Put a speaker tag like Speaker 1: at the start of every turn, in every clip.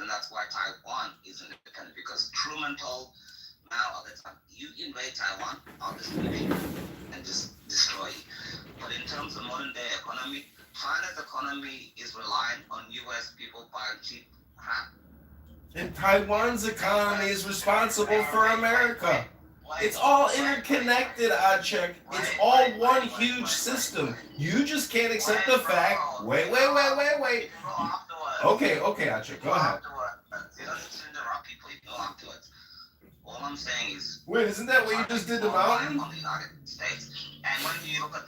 Speaker 1: and that's why Taiwan is independent, because Truman told Mao at the time, you invade Taiwan, I'll just invade you and just destroy you. But in terms of modern day economy, China's economy is reliant on US people buying cheap crap.
Speaker 2: And Taiwan's economy is responsible for America. It's all interconnected, Achek. It's all one huge system. You just can't accept the fact. Wait. Okay, Achek, go ahead.
Speaker 1: You don't need to interrupt people. You go afterwards. All I'm saying is.
Speaker 2: Wait, isn't that what you just did to Mountain?
Speaker 1: On the United States, and when you look at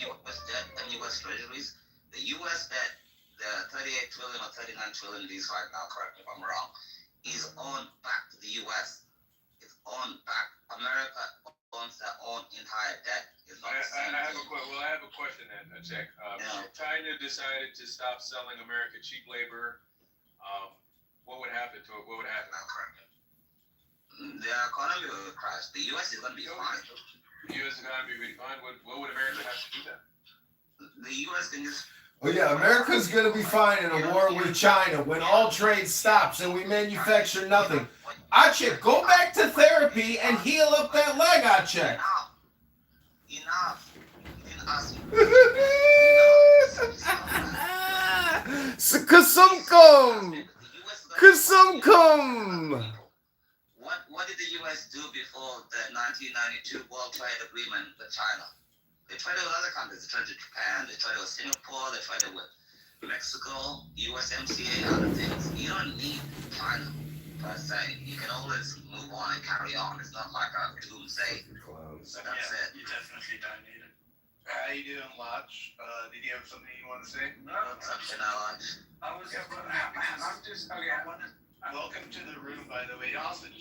Speaker 1: U.S. debt and U.S. Treasuries, the U.S. debt, the 38 trillion or 39 trillion it is right now, correct me if I'm wrong, is owned back to the U.S. It's owned back. America owns their own entire debt.
Speaker 3: I have a question then, Check. China decided to stop selling America cheap labor. What would happen to it? What would happen?
Speaker 1: The economy will crash. The U.S. is going to be fine.
Speaker 3: The U.S. is going to be fine. What would America have to do then?
Speaker 1: The U.S. can just.
Speaker 2: Oh yeah, America's going to be fine in a war with China when all trade stops and we manufacture nothing. Achek, go back to therapy and heal up that leg, Achek.
Speaker 1: Enough. You didn't ask me.
Speaker 2: Kasumkum.
Speaker 1: What did the U.S. do before the 1992 World Trade Agreement with China? They tried it with other countries. They tried it with Japan, they tried it with Singapore, they tried it with Mexico, USMCA, other things. You don't need China per se. You can always move on and carry on. It's not like a doomsday. So that's it.
Speaker 4: You definitely don't need it.
Speaker 5: How you doing, Lodge? Did you have something you want to say?
Speaker 1: No, something I like.
Speaker 4: I was
Speaker 5: I'm just welcome to the room, by the way. Also, I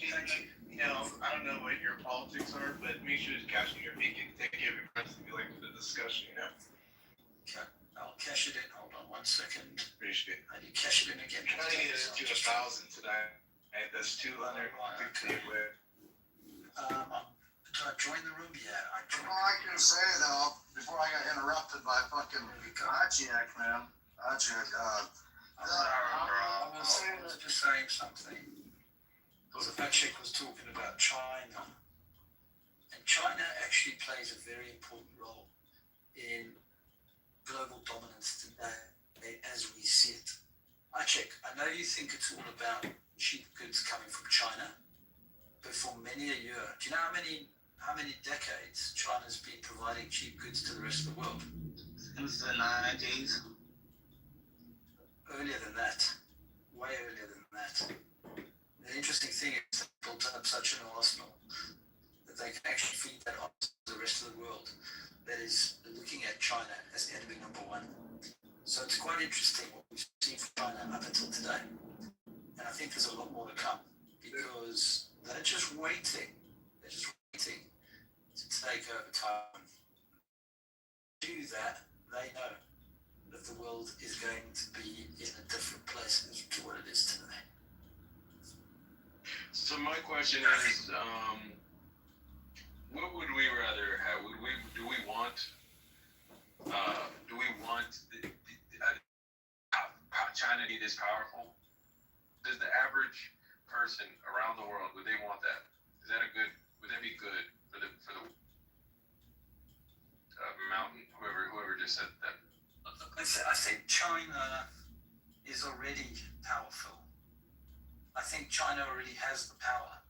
Speaker 5: don't know what your politics are, but make sure it's cashing your peak and take every press to be like for the discussion,
Speaker 4: Okay, I'll cash it in. Hold on 1 second.
Speaker 5: Appreciate it.
Speaker 4: I need to cash it in again.
Speaker 5: I'm trying to get it to 1,000 today. That's 200.
Speaker 4: Do I join the room? Yeah, I joined.
Speaker 6: All I can say though, before I got interrupted by fucking Hachiak, man. Hachiak,
Speaker 4: I was just saying something. Because Patrick was talking about China. And China actually plays a very important role in global dominance today as we see it. Achek, I know you think it's all about cheap goods coming from China, but for many a year, do you know how many decades China's been providing cheap goods to the rest of the world?
Speaker 1: Since the 90s.
Speaker 4: Earlier than that. Way earlier than that. The interesting thing is they built up such an arsenal that they can actually feed that on to the rest of the world that is looking at China as enemy number one. So it's quite interesting what we've seen from China up until today. And I think there's a lot more to come because they're just waiting. They're just waiting to take over Taiwan. To do that, they know that the world is going to be in a different place to what it is today.
Speaker 3: So my question is, what would we rather have? Do we want China to be this powerful? Does the average person around the world, would they want that? Would that be good for the mountain, whoever just said that?
Speaker 4: I think China is already powerful. I think China already has the power,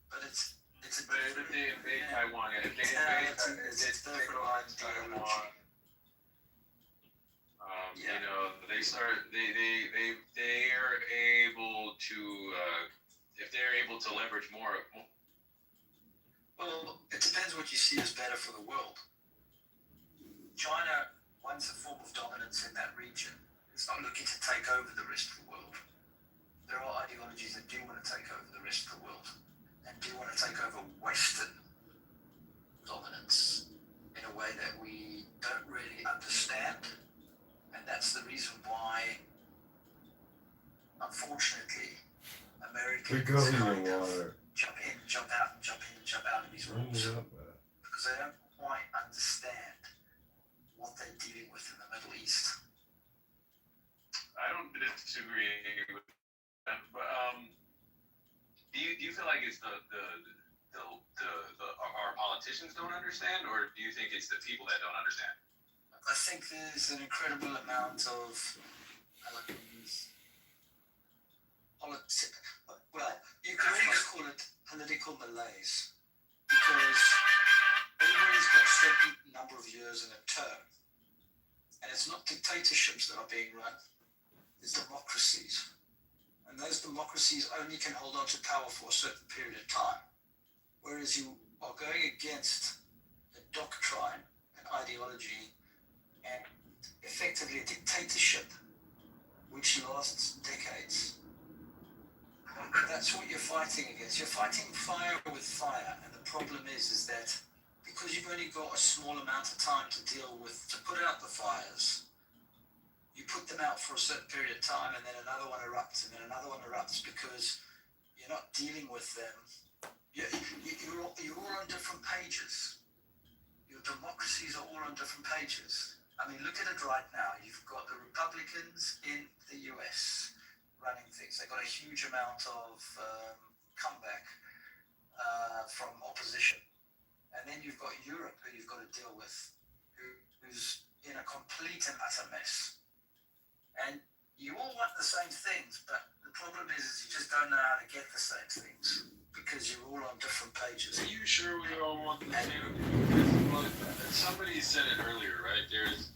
Speaker 4: but it's a
Speaker 3: But if they invade Taiwan, if they invade Taiwan, you know, they are able to, if they're able to leverage more.
Speaker 4: Well, it depends what you see as better for the world. China wants a form of dominance in that region. It's not looking to take over the rest of the world. There are ideologies that do want to take over the rest of the world and do want to take over Western dominance in a way that we don't really understand. And that's the reason why, unfortunately, Americans kind of jump in, jump out, jump in, jump out of these rules because they don't quite understand what they're dealing with in the Middle East.
Speaker 3: I don't disagree with like it's our politicians don't understand, or do you think it's the people that don't understand?
Speaker 4: I think there's an incredible amount of well, you could almost call it political malaise, because everybody's got a certain number of years in a term, and it's not dictatorships that are being run, it's democracies, and those democracies only can hold on to power for a certain period of time, whereas you are going against a doctrine, an ideology, and effectively a dictatorship which lasts decades. That's what you're fighting against. You're fighting fire with fire, and the problem is that because you've only got a small amount of time to put out the fires, you put them out for a certain period of time, and then another one erupts, and then another one erupts, because you're not dealing with them. You're all on different pages. Your democracies are all on different pages. I mean, look at it right now. You've got the Republicans in the US running things. They've got a huge amount of comeback from opposition. And then you've got Europe, who you've got to deal with, who's in a complete and utter mess. And you all want the same things, but the problem is you just don't know how to get the same things, because you're all on different pages.
Speaker 3: Are you sure we all want the same thing? Well, somebody said it earlier, right? There's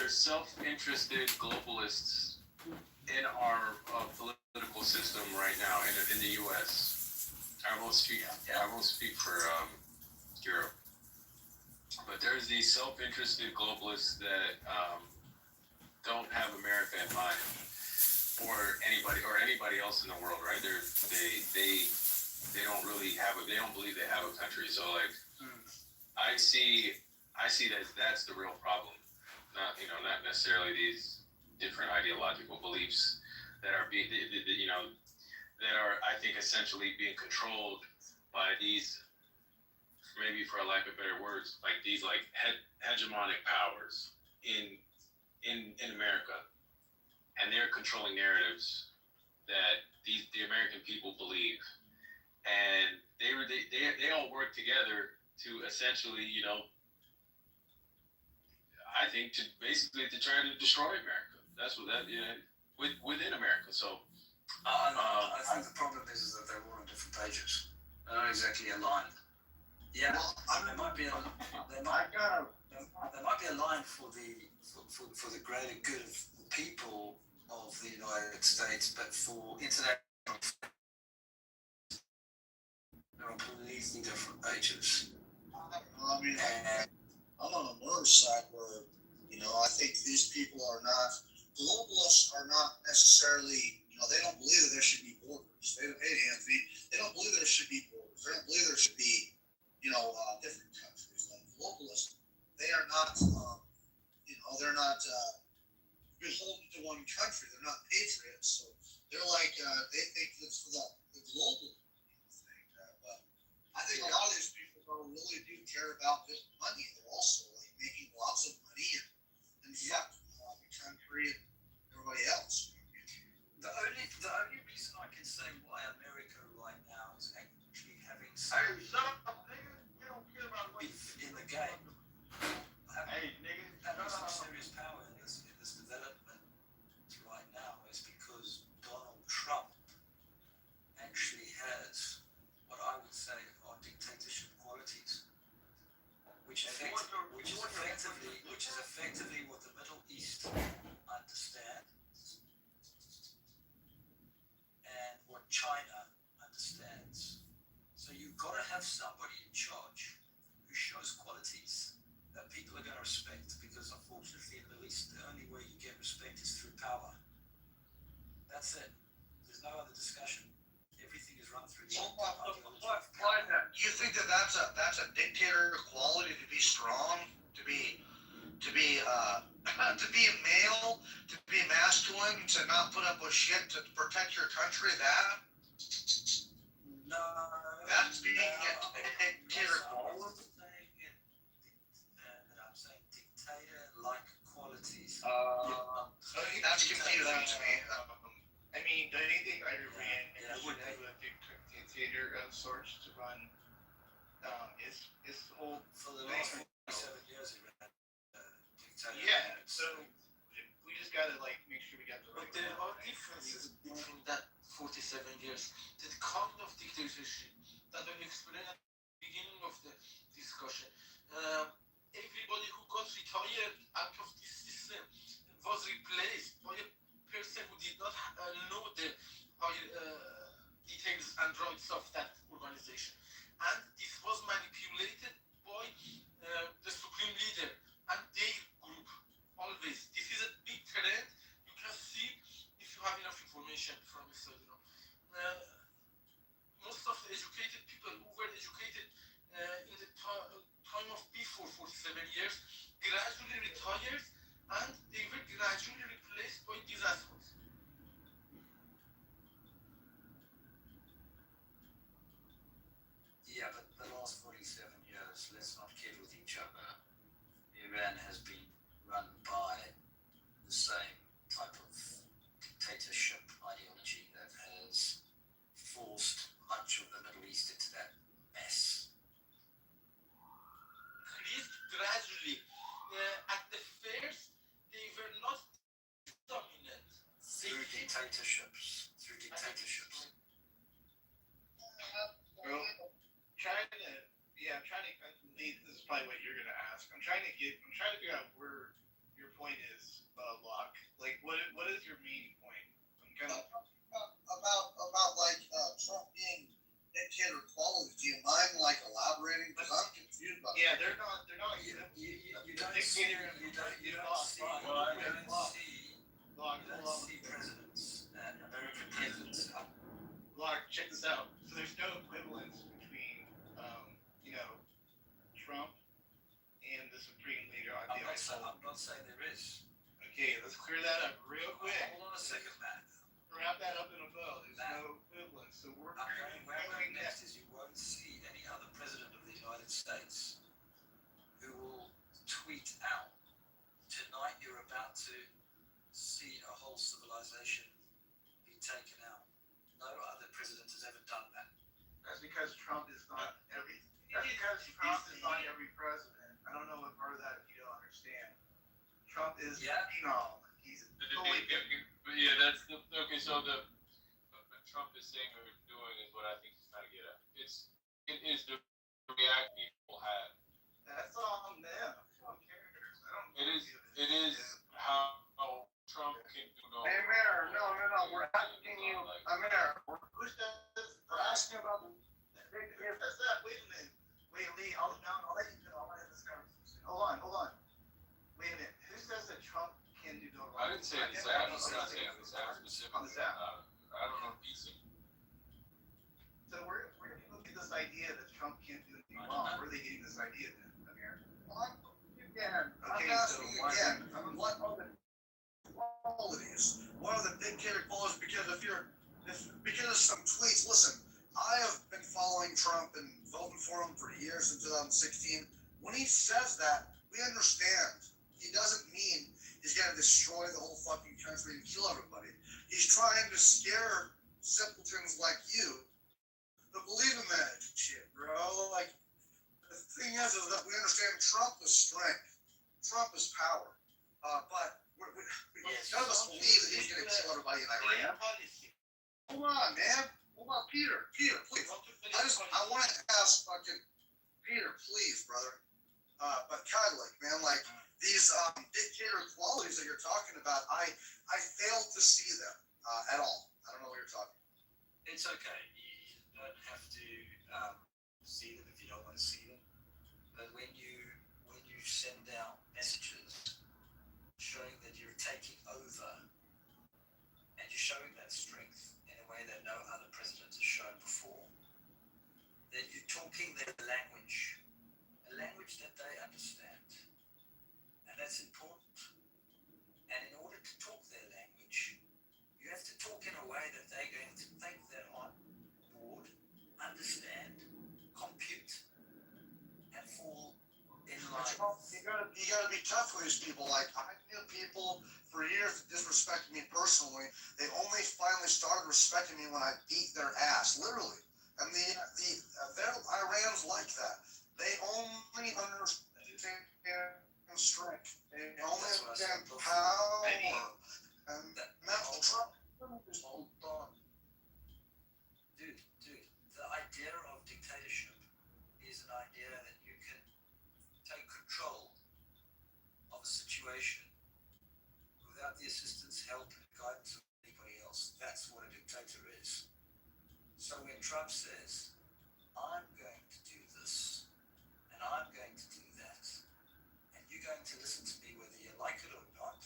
Speaker 3: self-interested globalists in our political system right now in the U.S. I won't speak for Europe, but there's these self-interested globalists that don't have America in mind, or anybody else in the world, right? They don't really they don't believe they have a country. So like, I see that that's the real problem. Not necessarily these different ideological beliefs that are that are, I think, essentially being controlled by these, maybe for a lack of better words, like these like hegemonic powers in America, and they're controlling narratives that the American people believe, and they all work together to essentially, I think to try to destroy America. That's what within America. So
Speaker 4: I think the problem is that they're all on different pages. They're not exactly aligned. Yeah, well, there might be a line for the greater good of the people of the United States, but for international, they're on completely different pages.
Speaker 6: I mean, I'm on the North side where, I think these people are not, globalists are not necessarily, they don't believe that there should be borders. They don't believe there should be borders. They don't believe there should be, different countries. Like globalists, they are not, they're not beholden to one country. They're not patriots. So they're like, they think it's for the global thing. But I think a lot of these people really do care about just money. They're also like making lots of money and the country and everybody else.
Speaker 4: The only reason I can say why America right now is actually having some beef in the game, having some serious power in this development right now, is because Donald Trump actually has what I would say are dictatorship qualities, which is effectively what the Middle East understands and what China understands. So you've got to have somebody in charge who shows qualities that people are going to respect, because unfortunately in the Middle East, the only way you get respect is through power. That's it. There's no other discussion. Everything is run through the ideology of power.
Speaker 6: Do you think that that's a dictator quality, to be strong, to be male, to be masculine, to not put up with shit, to protect your country? That's being a dictator quality.
Speaker 4: I'm saying dictator-like qualities.
Speaker 6: That's confusing to me.
Speaker 5: I mean, do you think Iran should have a dictator of sorts to run its whole
Speaker 4: For the
Speaker 5: thing.
Speaker 4: last 47 years, he ran dictator.
Speaker 5: Yeah, so we just gotta like make sure we got the right
Speaker 4: But there are
Speaker 5: one, right?
Speaker 4: differences between that 47 years. The kind of dictatorship that we experienced at the beginning of the discussion. Everybody who got retired out of this system was replaced by a person who did not know the details and rights of that organization. And this was manipulated by the supreme leader and their group. Always. This is a big trend. You can see if you have enough information from the study. Most of the educated people who were educated in the time of before 47 years gradually retired and they were gradually replaced by disasters. Yeah, but the last 47 years, let's not kid with each other. Iran has been run by the same type of dictatorship ideology that has forced much of the Middle East into that mess. At least gradually. At the first, they were not dominant. Through dictatorships.
Speaker 5: Well, I'm trying to. This is probably what you're gonna ask. I'm trying to figure out where your point is, Locke. Like, what is your main point? I'm kind of
Speaker 6: about like Trump being dictator quality. Do you mind like elaborating? Because I'm confused about
Speaker 5: yeah,
Speaker 6: it.
Speaker 5: they're not.
Speaker 4: You don't see presidents, American presidents.
Speaker 5: Locke, check this out. So there's no equivalence between, Trump and the supreme leader.
Speaker 4: I'm not saying there is.
Speaker 5: Okay, let's clear that up real quick.
Speaker 4: Hold on a second, Matt.
Speaker 5: Wrap that up in a bow. There's no equivalence. So
Speaker 4: Where I'm going next is you won't see any other president of the United States who will tweet out, tonight you're about to see a whole civilization be taken out. No other president has ever done that.
Speaker 5: That's because Trump is not every. That's because Trump is not every president. I don't know what part of that you don't understand. Trump is phenom. He's totally different.
Speaker 3: Yeah, that's the okay. So what Trump is saying or doing is what I think he's trying to get at. It is the reaction people have.
Speaker 5: That's on them. Who cares? I don't.
Speaker 3: It is how Trump can do no.
Speaker 5: Hey, Mayor, no. We're asking you, Mayor. Who says? We're asking about the. That's that. Wait a minute. Wait, Lee. I'll let you know. I'll let this conversation. Hold on. Wait a minute. Who says that Trump can do no wrong?
Speaker 3: I didn't say this. I'm not saying this specifically.
Speaker 5: On this app.
Speaker 3: I don't know if he's.
Speaker 5: So where do people get this idea that Trump can't do anything wrong? Where are they getting this idea then, Amir? Okay, so
Speaker 6: Again, what are the qualities? What are the dictator qualities? Because of some tweets, listen, I have been following Trump and voting for him for years in 2016. When he says that, we understand. He doesn't mean he's going to destroy the whole fucking country and kill everybody. He's trying to scare simpletons like you to believe in that shit, bro. Like, the thing is that we understand Trump is strength. Trump is power. But none of us believe that he's going to kill everybody in Iran. Hold on, man. Hold on, Peter, please. I want to ask fucking Peter, please, brother. But kind of like, man, like these dictator qualities that you're talking about, I failed to see them at all. I don't know what you're talking about.
Speaker 4: It's okay. You don't have to see them if you don't want to see them. But when you send out messages showing that you're taking over and you're showing that strength in a way that no other president has shown before, then you're talking their language, a language that they understand. And that's important. And in order to talk their language, you have to talk in a way that they're going to think they're on board, understand, compute, and fall in line.
Speaker 6: You gotta be tough with these people. Like, I knew people for years that disrespected me personally. They only finally started respecting me when I beat their ass, literally. And Iran's like that. They only understand strength. They only understand power and mental Trump. Hold on.
Speaker 4: Dude, the idea of dictatorship is an idea that you can take control of a situation without the assistance, help, and guidance of anybody else. That's what a dictator is. So when Trump says, I'm going to do this, and I'm going to do that, and you're going to listen to me whether you like it or not,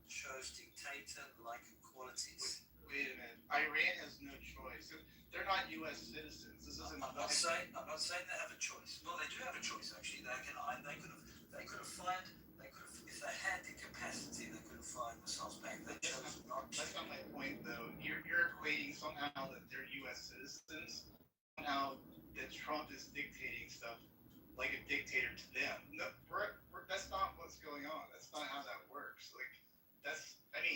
Speaker 4: shows dictator-like qualities.
Speaker 5: Wait a minute. Iran has no choice. They're not U.S. citizens. This isn't.
Speaker 4: I'm not saying they have a choice. No, they do have a choice. Actually, they could have if they had the capacity, they could have fired themselves back. They chose not to.
Speaker 5: That's not my point, though. You're equating somehow that they're U.S. citizens. Somehow that Trump is dictating stuff like a dictator to them. No, that's not what's going on. That's not how that works. Like,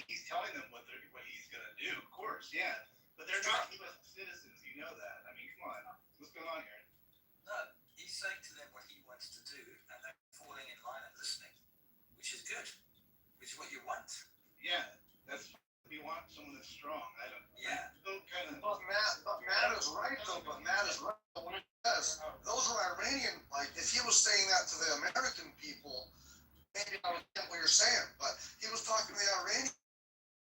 Speaker 5: he's telling them what he's gonna do. Of course, yeah. But they're not U.S. citizens. You know that. I mean, come on. What's going on here?
Speaker 4: No, he's saying to them what he wants to do, and they're falling in line and listening, which is good, which is what you want.
Speaker 5: Yeah, that's we want someone that's strong. I don't.
Speaker 4: Yeah.
Speaker 6: But Matt is right though. But Matt is right. When he says those are Iranian, like if he was saying that to the American people, maybe I would get what you're saying. But he was talking to the Iranian.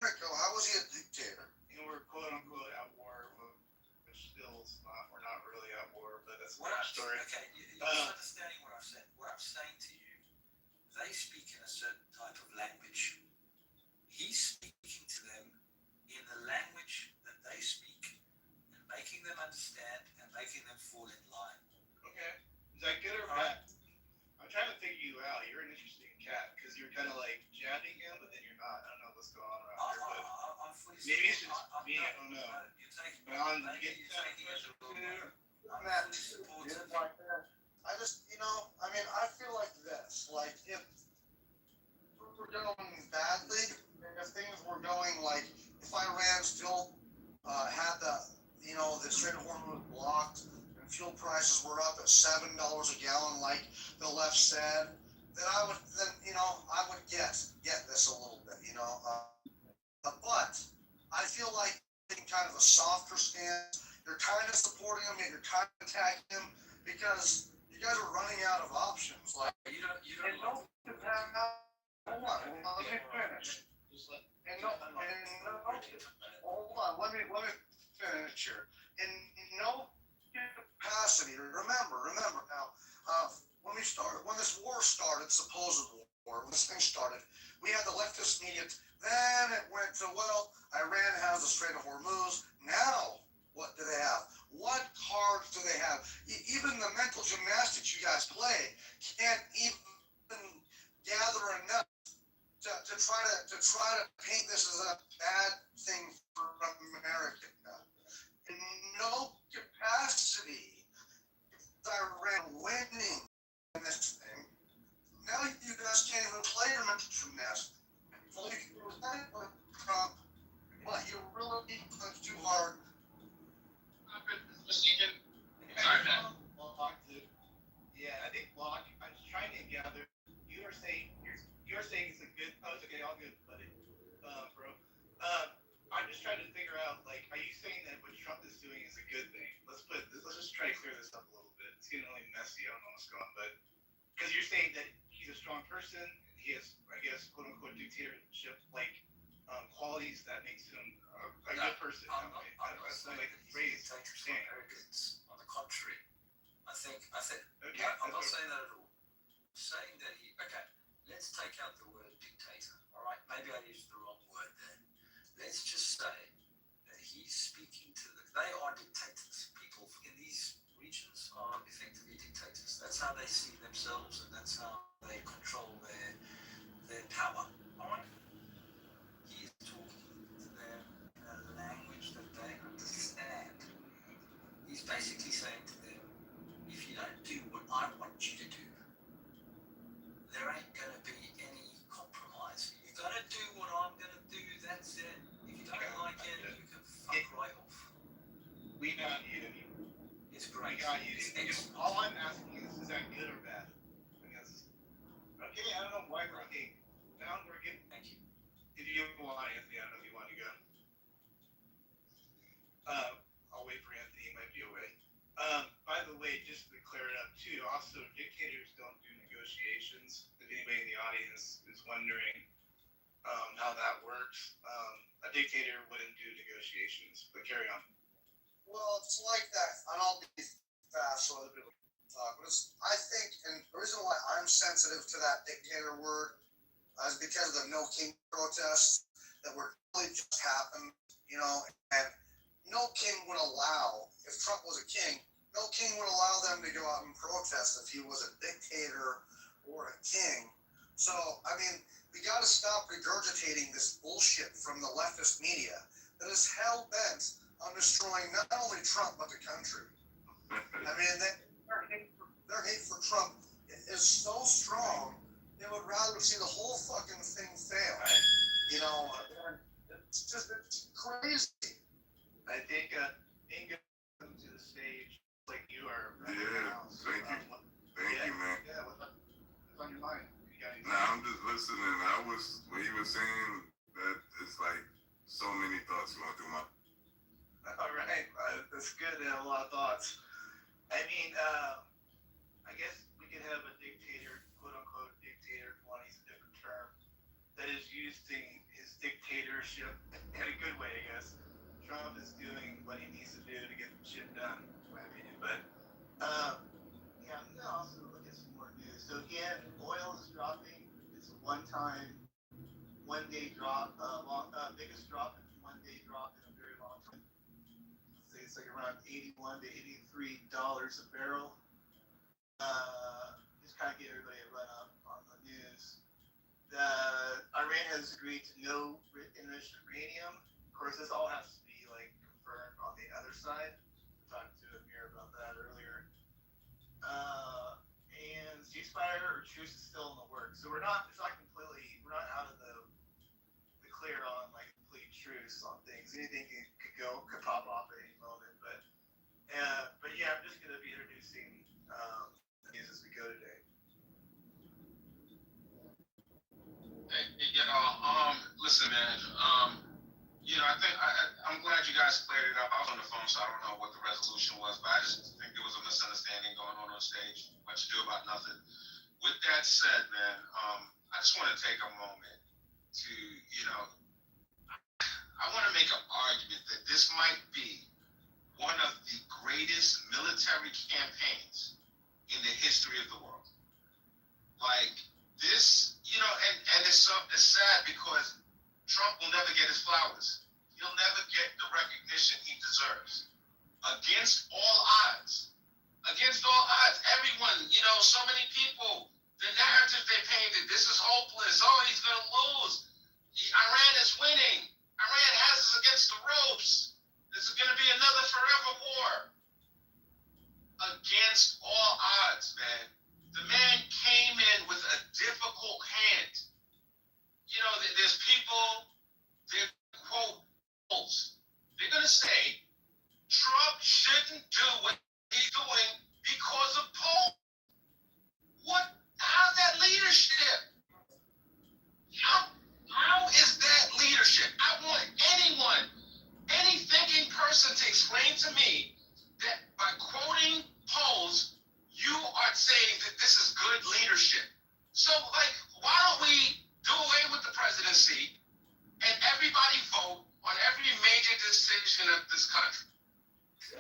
Speaker 6: How was he a dictator?
Speaker 5: You know, we're quote unquote at war, which still is not. We're not really at war, but that's
Speaker 4: What
Speaker 5: another
Speaker 4: I'm
Speaker 5: story.
Speaker 4: Okay, you're not understanding what I've said. What I'm saying to you, they speak in a certain type of language. He's speaking to them in the language that they speak, and making them understand and making them fall in line.
Speaker 5: Okay, is that good or bad? I'm trying to figure you out. You're an interesting cat because you're kind of like jabbing him, but then you're not. I don't know what's going on around here, but
Speaker 4: I'm fully
Speaker 5: maybe it's just me. I don't know.
Speaker 4: You're taking
Speaker 5: But on
Speaker 4: maybe
Speaker 5: get
Speaker 4: you're taking it the wrong way. I'm
Speaker 6: Matt,
Speaker 4: fully supportive.
Speaker 6: I just, I feel like this. Like if we're going badly, if things were going like, if Iran still had the Strait of Hormuz blocked and fuel prices were up at $7 a gallon, like the left said, then I would get this a little bit, but I feel like taking kind of a softer stance. You're kind of supporting him, and you're kind of attacking him because you guys are running out of options. Like,
Speaker 4: You don't
Speaker 6: hold on, let me finish. Hold on, let me finish here. In no capacity, remember now, when this war started, supposed war, when this thing started, we had the leftist media, then it went to, Iran has the Strait of Hormuz. Now, what do they have? What cards do they have? Even the mental gymnastics you guys play can't even gather enough to try to paint this as a bad thing for America. In no capacity is Iran winning in this thing. Now you guys can't even play your mental gymnastics. So you can present with Trump, but you really punch too hard.
Speaker 5: Yeah, I think Locke. I'm just trying to gather. You're saying it's a good. Oh, it's okay. All good, buddy. Bro. I'm just trying to figure out. Like, are you saying that what Trump is doing is a good thing? Let's just try to clear this up a little bit. It's getting really messy. I don't know what's going on, but because you're saying that he's a strong person, he has, I guess, quote unquote dictatorship like qualities that makes him a good person. That's not like a phrase.
Speaker 4: Americans. On the contrary, I think.
Speaker 5: Okay.
Speaker 4: I'm not saying that at all. I'm saying that let's take out the word dictator. All right, maybe I used the wrong word there. Let's just say that he's speaking to they are dictators. People in these regions are effectively dictators. That's how they see themselves, and that's how they control their power. All right. He is talking to them in a language that they understand. He's basically saying to them, if you don't do what I want you to do, there ain't going to be any compromise. You're going to do what I'm going to do, that's it. If you don't like it, you can fuck right off.
Speaker 5: We got you. got you. All I'm asking is that good or bad? Because, okay, I don't know why we're okay. Now we're getting.
Speaker 4: Thank you.
Speaker 5: If you want, Anthony, I don't know if you want to go. I'll wait for Anthony. He might be away. By the way, just to clear it up too, also dictators don't do negotiations. If anybody in the audience is wondering how that works, a dictator wouldn't do negotiations. But carry on.
Speaker 6: Well, it's like that, and I'll be fast so other people can talk. But I think, and the reason why I'm sensitive to that dictator word is because of the No King protests that were really just happened, you know, and no king would allow, if Trump was a king, no king would allow them to go out and protest if he was a dictator or a king. So, I mean, we got to stop regurgitating this bullshit from the leftist media that is hell bent on destroying not only Trump but the country. I mean, their hate for Trump is so strong, they would rather see the whole fucking thing fail. You know, it's crazy.
Speaker 5: I think Inga comes to the stage like you are.
Speaker 7: Thank you, man.
Speaker 5: Yeah, what's on your mind? You got anything?
Speaker 7: Nah, I'm just listening. What he was saying, that it's like so many thoughts going through my.
Speaker 5: All right, that's good. They have a lot of thoughts. I mean, I guess we could have a dictator, quote unquote dictator, if you want to use a different term, that is using his dictatorship in a good way, I guess. Trump is doing what he needs to do to get the shit done, in my opinion. But yeah, I'm gonna also look at some more news. So again, oil is dropping. It's a one-time, one-day drop, biggest drop in one-day drop in a very long time. Say it's like around $81 to $83 a barrel. Just kind of get everybody a run up on the news. Iran has agreed to no enriched uranium. Of course, this all has to be like confirmed on the other side. I talked to Amir about that earlier. And ceasefire or truce is still in the works. So we're not out of the clear on like complete truce on things. Anything could pop off at any moment. But yeah, I'm just gonna be introducing the news as we go today.
Speaker 8: Listen, man. I think I'm glad you guys cleared it up. I was on the phone, so I don't know what the resolution was, but I just think there was a misunderstanding going on stage. Much ado about nothing. With that said, man, I just want to take a moment to, I want to make an argument that this might be one of the greatest military campaigns in the history of the world. Like this, and it's sad because Trump will never get his flowers. He'll never get the recognition he deserves. Against all odds, everyone, so many people, the narrative they painted, this is hopeless. Oh, he's going to lose. Iran is winning. Iran has us against the ropes. This is going to be another forever war. Against all odds, man. The man came in with a difficult hand. There's people, they're quote, they're going to say Trump shouldn't do what he's doing because of polls. How's that leadership? How is that leadership? I want any thinking person to explain to me that by quoting polls, you are saying that this is good leadership. So, why don't we do away with the presidency and everybody vote on every major decision of this country?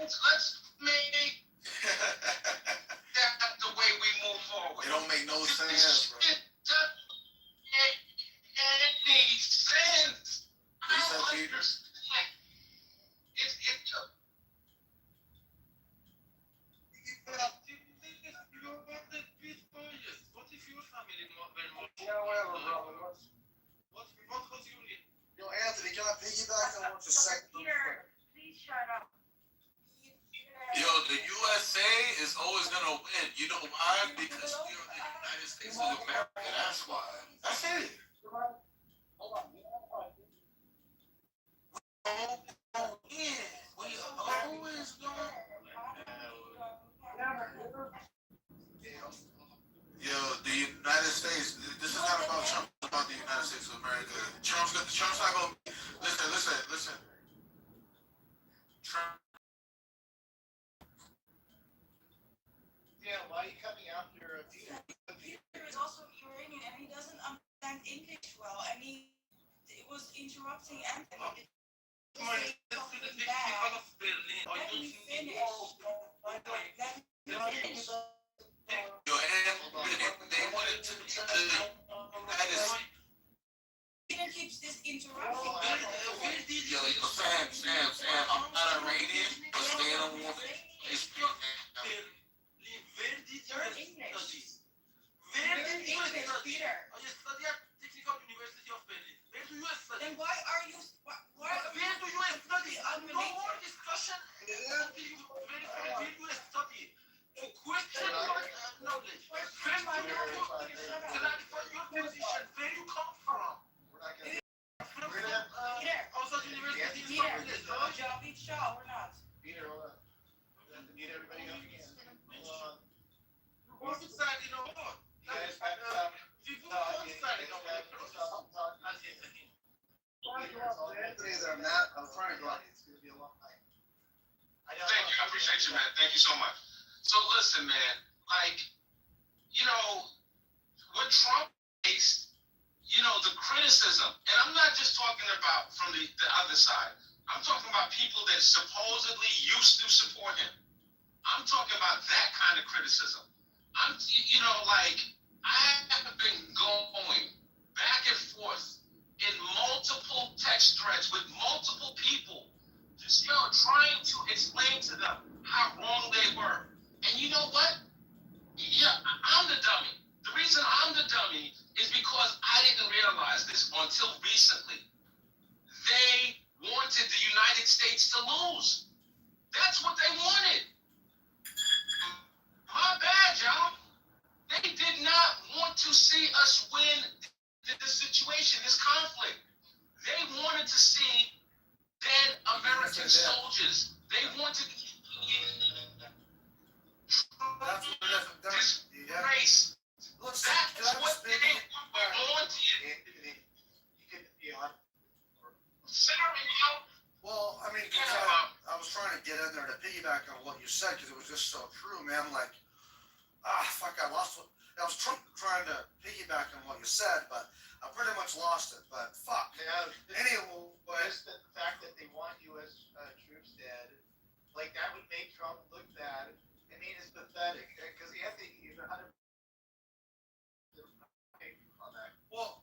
Speaker 8: Let's make that the way we move forward.
Speaker 2: It don't make no sense, bro.
Speaker 8: It doesn't make any sense. I don't understand.
Speaker 3: What if your family
Speaker 6: Yeah, whatever, bro.
Speaker 3: What was your name?
Speaker 6: Yo, Anthony, can I piggyback on what you said?
Speaker 9: Peter, please shut up.
Speaker 10: Yo, the USA is always gonna win. You know why? Because we are the United States of America. That's why. That's it. Oh, yeah. We are always gonna win. the United States. This is not about Trump. It's about the United States of America. Trump's not going to. Listen. Trump.
Speaker 5: Yeah, why are you coming after Peter?
Speaker 9: Peter is also Iranian and he doesn't understand English well. I mean, it was interrupting Anthony. Let me finish.
Speaker 10: They wanted to be the United States.
Speaker 9: Peter keeps this interrupting.
Speaker 10: Sam, I'm not Iranian, but staying on one place.
Speaker 9: Learn English. Learn English, Peter. Then why are you Shaw or not?
Speaker 5: Peter, hold on. We have to meet everybody up again. Hold on. You guys back up. Either Matt, I'm trying to go. It's gonna be a long night.
Speaker 8: Thank you. I appreciate you, man. Thank you so much. So listen, man, like, what Trump faced, the criticism, and I'm not just talking about from the other side. I'm talking about people that supposedly used to support him. I'm talking about that kind of criticism. I have been going back and forth in multiple text threads with multiple people, just trying to explain to them how wrong they were. And you know what? Yeah, I'm the dummy. The reason I'm the dummy is because I didn't realize this until recently. They wanted the United States to lose. That's what they wanted. My bad, y'all. They did not want to see us win this situation, this conflict. They wanted to see dead American soldiers. They wanted this race. That's what they wanted.
Speaker 11: Well, I mean, I was trying to get in there to piggyback on what you said because it was just so true, man. Like, fuck, I lost what I was trying to piggyback on what you said, but I pretty much lost it. But fuck.
Speaker 5: Yeah.
Speaker 11: Anyway,
Speaker 5: Just the fact that they want U.S. Troops dead, like that would make Trump look bad. I mean, it's pathetic because he's 100 on that.
Speaker 11: well,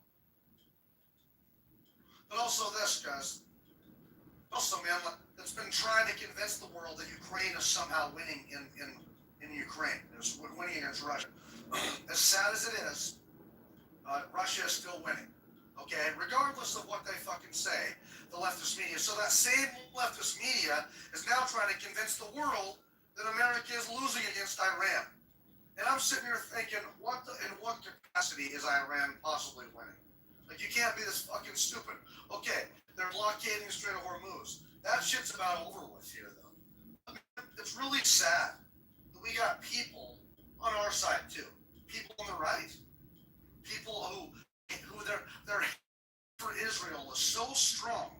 Speaker 11: but also this, guys. Also, man, it's been trying to convince the world that Ukraine is somehow winning in Ukraine. It's winning against Russia. As sad as it is, Russia is still winning. Okay, regardless of what they fucking say, the leftist media. So that same leftist media is now trying to convince the world that America is losing against Iran. And I'm sitting here thinking, in what capacity is Iran possibly winning? Like, you can't be this fucking stupid. Okay, they're blockading the Strait of Hormuz. That shit's about over with here, though. I mean, it's really sad that we got people on our side too. People on the right. People who their hate for Israel is so strong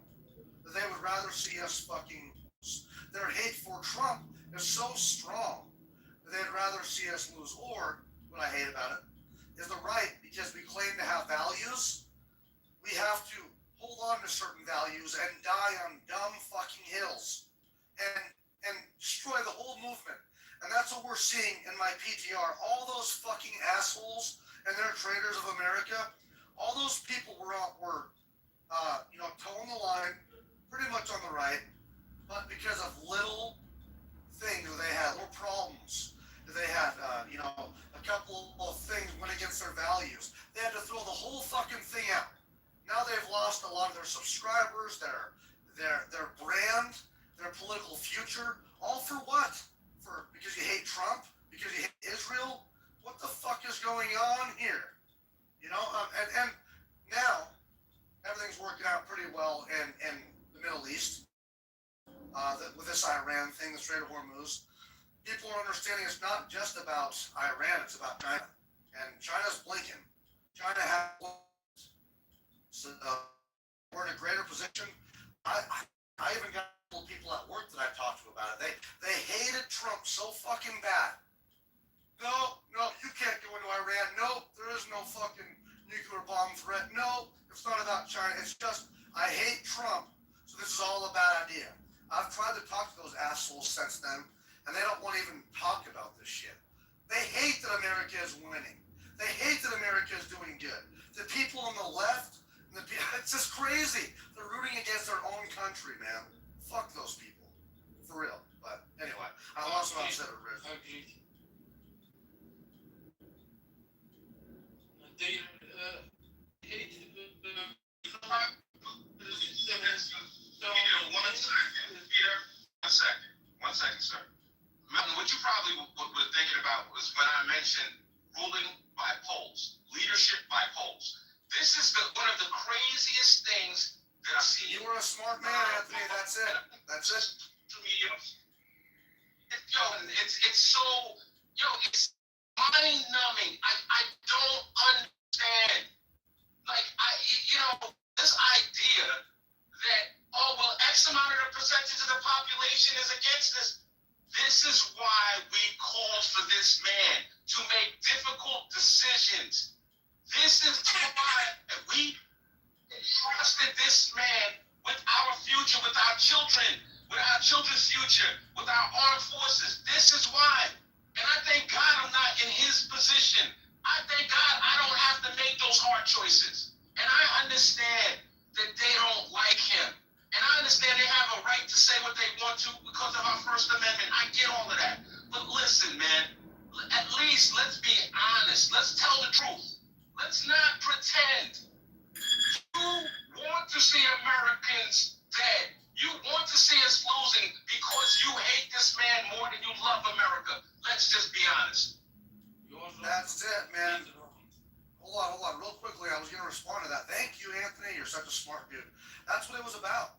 Speaker 11: that they would rather see us fucking lose. Their hate for Trump is so strong that they'd rather see us lose. Or, what I hate about it, is the right, because we claim to have values, we have to hold on to certain values and die on dumb fucking hills and destroy the whole movement. And that's what we're seeing in my PTR. All those fucking assholes and their traitors of America, all those people were towing the line, pretty much on the right, but because of little things that they had, little problems that they had, a couple of things went against their values. They had to throw the whole fucking thing out. Now they've lost a lot of their subscribers, their brand, their political future, all for what? Because you hate Trump? Because you hate Israel? What the fuck is going on here? And now everything's working out pretty well in the Middle East with this Iran thing, the Strait of Hormuz. People are understanding it's not just about Iran, it's about China. and China's blinking. China has, so we're in a greater position. I even got people at work that I talked to about it. They hated Trump so fucking bad. No, you can't go into Iran. No, there is no fucking nuclear bomb threat. No, it's not about China. It's just, I hate Trump, so this is all a bad idea. I've tried to talk to those assholes since then, and they don't want to even talk about this shit. They hate that America is winning. They hate that America is doing good. The people on the left, it's just crazy. They're rooting against their own country, man. Fuck those people. For real. But anyway, I lost what I said originally.
Speaker 8: One second, sir. Milton, what you probably were thinking about was when I mentioned ruling by polls, leadership by polls. This is one of the craziest things that I see.
Speaker 11: You were a smart man, Anthony. That's it. That's it.
Speaker 8: It's so, it's mind-numbing. I don't understand. Like, this idea that, X amount of the percentage of the population is against this. This is why we called for this man to make difficult decisions. This is why we trusted this man with our future, with our children's future, with our armed forces. This is why. And I thank God I'm not in his position. I thank God I don't have to make those hard choices. And I understand that they don't like him. And I understand they have a right to say what they want to because of our First Amendment. I get all of that. But listen, man, at least let's be honest. Let's tell the truth. Let's not pretend. You want to see Americans dead. You want to see us losing because you hate this man more than you love America. Let's just be honest.
Speaker 11: That's it, man. Hold on. Real quickly, I was going to respond to that. Thank you, Anthony. You're such a smart dude. That's what it was about.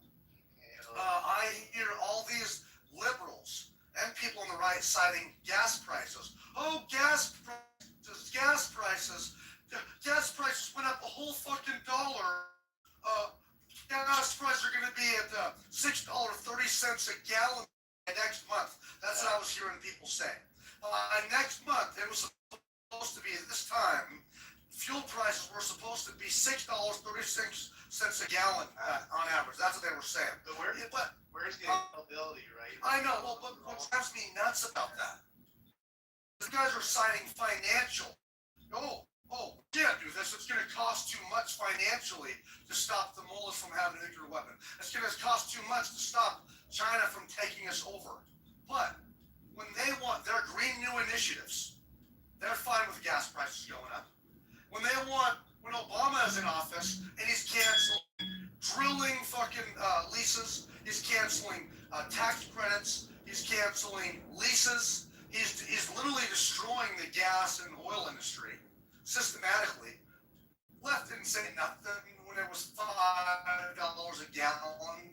Speaker 11: I hear all these liberals and people on the right citing gas prices. Oh, gas prices went up a whole fucking dollar. Gas prices are going to be at $6.30 a gallon next month. That's what I was hearing people say. Next month, it was supposed to be this time. Fuel prices were supposed to be $6.36 a gallon on average. That's what they were saying.
Speaker 5: But where's the availability, right?
Speaker 11: I know. Well, but what drives me nuts about that? These guys are citing financial. We can't do this. It's going to cost too much financially to stop the mullahs from having a nuclear weapon. It's going to cost too much to stop China from taking us over. But when they want their green new initiatives, they're fine with gas prices going up. When Obama is in office and he's canceling drilling fucking leases, he's canceling tax credits, he's canceling leases, he's literally destroying the gas and oil industry systematically. Left didn't say nothing when it was $5 a gallon.